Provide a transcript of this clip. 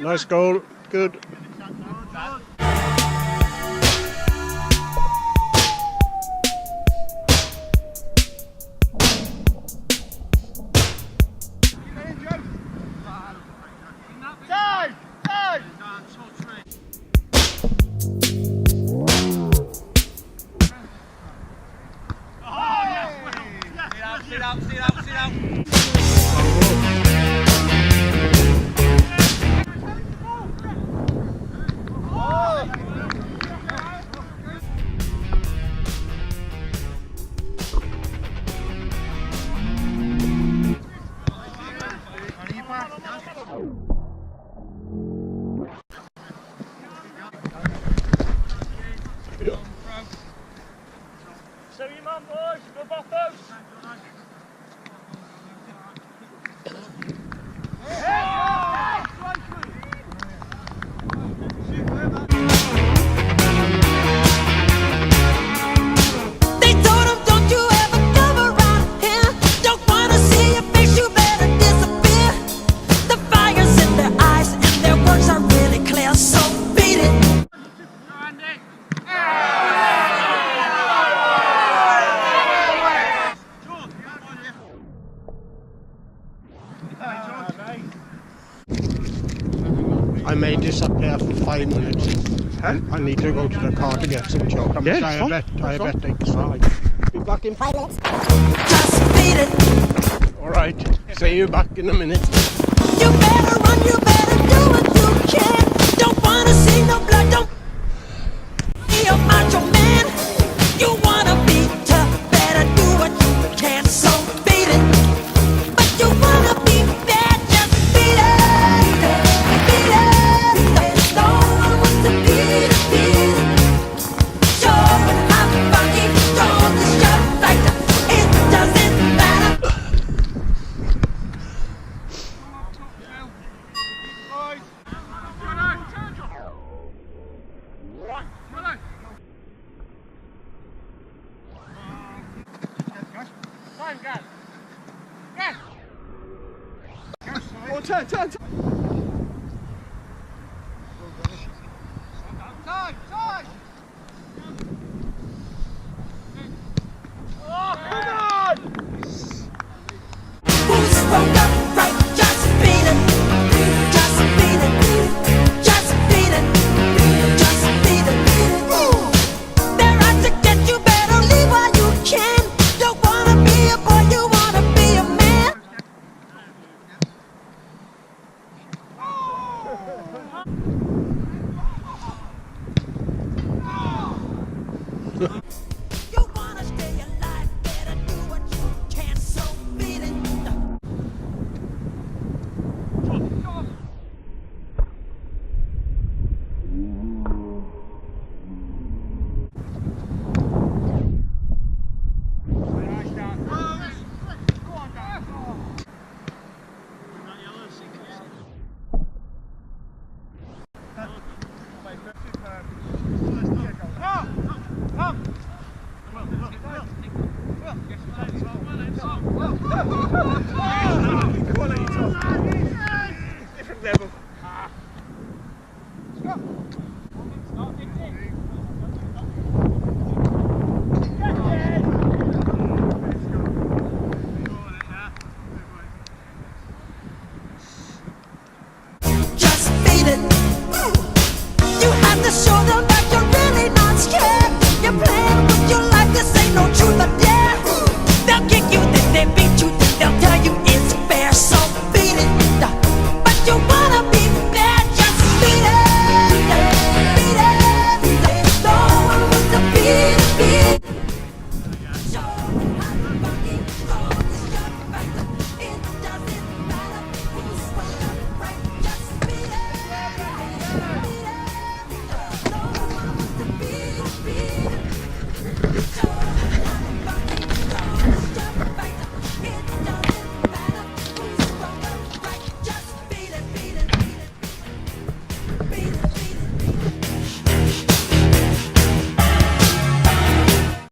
Nice goal. Good. Sit out. Show your man, boys. Go Boffos. They told him, don't you ever come around here. Don't wanna see your face, you better disappear. The fire's in their eyes and their words are really clear, so beat it. I may disappear for 5 minutes. Huh? I need to go to the car to get some chocolate. Yeah, I bet be back in 5 minutes. Just beat it. Alright, see you back in a minute. You better run, you better do what you can. Don't wanna see no blood, don't be a macho man. You wanna be tough, better do what you can, so beat it. But you wanna be bad, just beat it. Beat it. No one wants to beat it. Show it, I'm funky, don't just shut like that. It doesn't matter. Oh, turn. Who spoke up right? Just beat it. Just beat it. Just beat it. Just beat it. They're out to get you, better leave while you can. Don't wanna be a boy, you wanna be a man.